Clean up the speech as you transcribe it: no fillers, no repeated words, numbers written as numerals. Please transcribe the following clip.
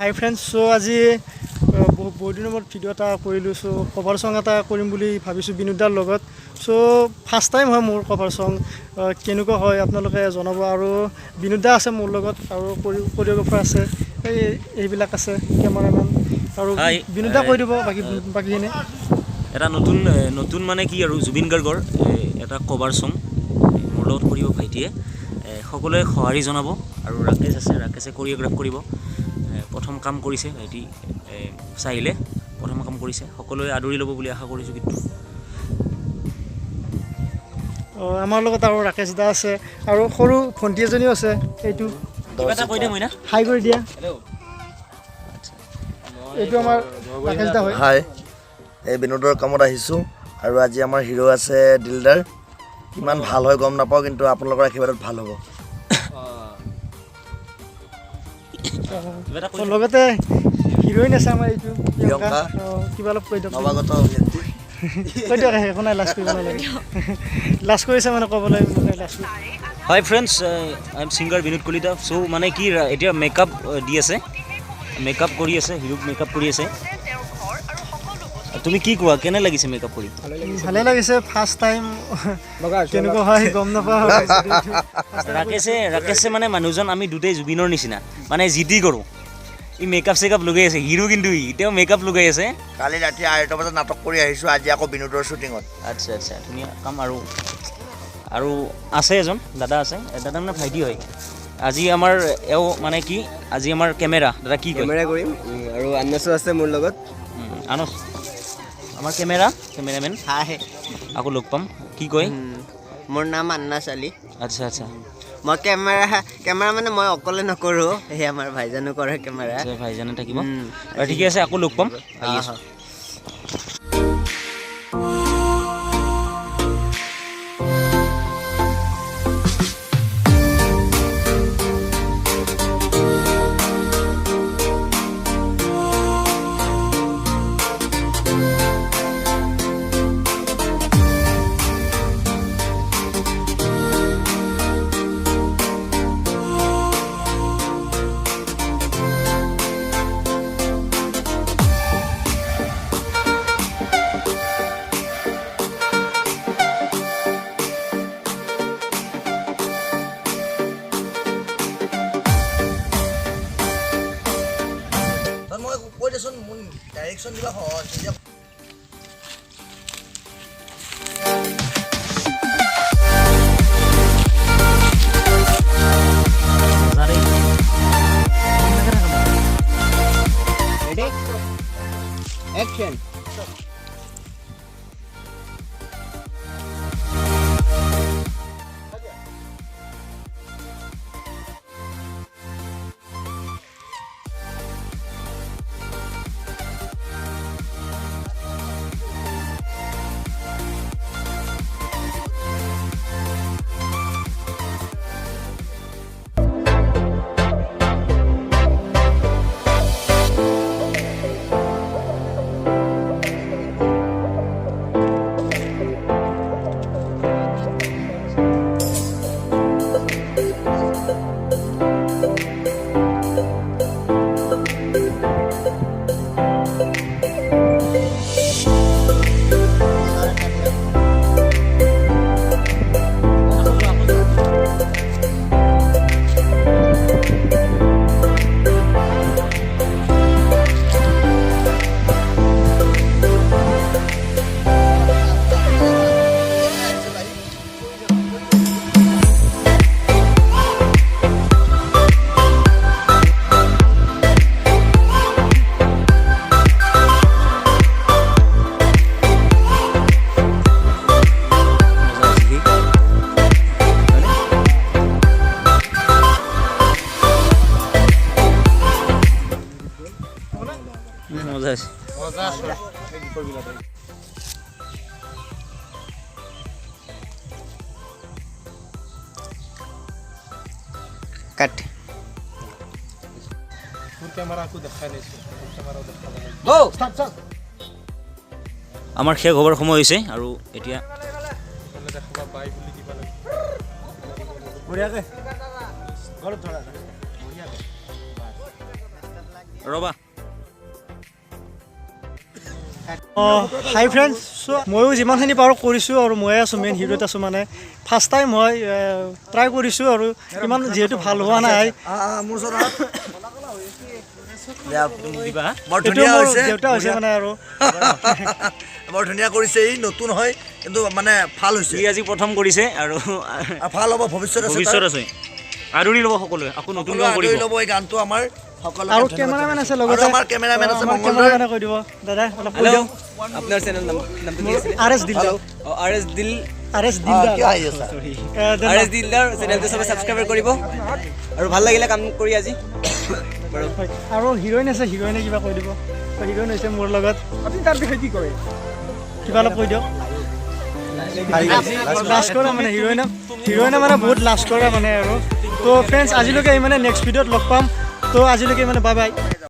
হাই friends চ' আজি বহুত দিনৰ মূৰত ভিডিঅ' এটা কৰিলোঁ চ' কভাৰ ছং এটা কৰিম বুলি ভাবিছোঁ বিনোদাৰ লগত চ' ফাৰ্ষ্ট টাইম হয় মোৰ কভাৰ ছং কেনেকুৱা হয় আপোনালোকে জনাব আৰু বিনোদা আছে মোৰ লগত আৰু কৰিঅ'গ্ৰাফাৰ আছে এইবিলাক আছে কেমেৰামেন আৰু বিনোদা কৈ দিব বাকীখিনি এটা নতুন মানে কি আৰু জুবিন গাৰ্গৰ এটা কভাৰ ছং মোৰ লগত কৰিব ভাইটিয়ে সকলোৱে সঁহাৰি জনাব আৰু ৰাকেশে কৰিঅ'গ্ৰাফ কৰিব প্ৰথম কাম কৰিছে ভাইটি চাহিলে প্ৰথম কাম কৰিছে সকলোৱে আদৰি ল'ব বুলি আশা কৰিছোঁ কিন্তু আমাৰ লগত আৰু ৰাকেশ দা আছে আৰু সৰু ভণ্টি এজনীও আছে এইটো কিবা এটা কৈ দে মইনা হাই কৰি দিয়া এইটো আমাৰ ৰাকেশ দা হয় হাই এই বিনোদৰ কামত আহিছোঁ আৰু আজি আমাৰ হিৰো আছে দিলদাৰ কিমান ভাল হয় গম নাপাওঁ কিন্তু আপোনালোকৰ আশীৰ্বাদত ভাল হ'ব লগতে হিৰইন আছে আমাৰ এইটো কিবা অলপ কৈ দিয়ক নৱাগত অভিনেত্ৰী কৈ দিয়ক একো নাই লাজ কৰিব নালাগে লাজ কৰিছে মানে ক'বলৈ লাজ hi friends I am singer Binod Kalita so' মানে কি এতিয়া মেকআপ দি আছে মেকআপ কৰি আছে হিৰোক মেকআপ কৰি আছে তুমি কি কোৱা কেনে লাগিছে মেকআপ কৰি ভালে লাগিছে ফাৰ্ষ্ট টাইম কেনেকুৱা হয় গম নাপাওঁ ৰাকেশে মানে মানুহজন আমি দুটাই জুবিনৰ নিচিনা মানে জিদি কৰোঁ ই মেকআপ চেকআপ লগাই আছে হিৰো কিন্তু তেওঁ মেকআপ লগাই আছে কালি ৰাতি 8টা বজাত নাটক কৰি আহিছোঁ আজি আকৌ বিনোদৰ শ্বুটিঙত আচ্ছা ধুনীয়া কাম আৰু আছে এজন দাদা আছে দাদা মানে ভাইটি হয় আজি আমাৰ এওঁ মানে কি আজি আমাৰ কেমেৰা দাদা কি কেমেৰা কৰিম আৰু আন্নাসো আছে মোৰ লগত আনস আমাৰ কেমেৰামেন হাই আকৌ লগ পাম কি কয় মোৰ নাম আন্নাস আলী আচ্ছা মই কেমেৰা মানে মই অকলে নকৰোঁ সেই আমাৰ ভাইজানো কৰে কেমেৰা ভাইজানে থাকিব আৰু ঠিকে আছে আকৌ লগ পাম আহি আছোঁ মই কৈ দেচোন মোৰ ডাইৰেকশ্যন দিবা সহজ একশন মজা আছে কাট আমাৰ শেষ হ'বৰ সময় হৈছে আৰু এতিয়া বঢ়িয়াকৈ ঘৰত ধৰা ৰ'বা হাই ফ্ৰেণ্ডছ চ' ময়ো যিমানখিনি পাৰোঁ কৰিছোঁ আৰু ময়ে আছোঁ মেইন হিৰোত আছোঁ মানে ফাৰ্ষ্ট টাইম মই ট্ৰাই কৰিছোঁ আৰু ইমান যিহেতু ভাল হোৱা নাই মোৰ ওচৰত দিবা বৰ এইটো ধুনীয়া মোৰ হৈছে দেউতা হৈছে মানে আৰু বৰ ধুনীয়া কৰিছে ই নতুন হয় কিন্তু মানে ভাল হৈছে ই আজি প্ৰথম কৰিছে আৰু আৰু ভাল হ'ব ভৱিষ্যত আছে ভৱিষ্যত আছে আদৰি ল'ব সকলোৱে আকৌ নতুন কাম কৰিব ল'ব এই গানটো আমাৰ সকলোকে আৰু ধন্যবাদ কেমেৰামেন আছে জনাইছোঁ। লগতে আৰু আমাৰ কেমেৰামেন আছে আমাৰ মংগলদৈ কেমেৰামেনে কৈ দিব দাদা অলপ কৈ দিয়ক আপোনাৰ চেনেল নামটো কি আছিলে R S Dildar R S দিল আৰ এছ কিয় দিলদাৰ আহি আছা আৰ এছ দিলদাৰ চেনেলটো চবে ছাবস্ক্ৰাইব কৰিব আৰু ভাল লাগিলে কাম কৰি আজি বাৰু হয়। আৰু হিৰইন আছে হিৰইনে কিবা কৈ দিব হিৰইন হৈছে মোৰ লগত আপুনি তাৰ বিষয়ে কি কয় কিবা অলপ কৈ দিয়ক লাজ কৰে মানে হিৰইনে মানে বহুত লাজ কৰে মানে আৰু তো ফ্ৰেণ্ডছ আজিলৈকে মানে নেক্সট ভিডিঅ'ত লগ পাম তো আজিলৈকে মানে বাই বাই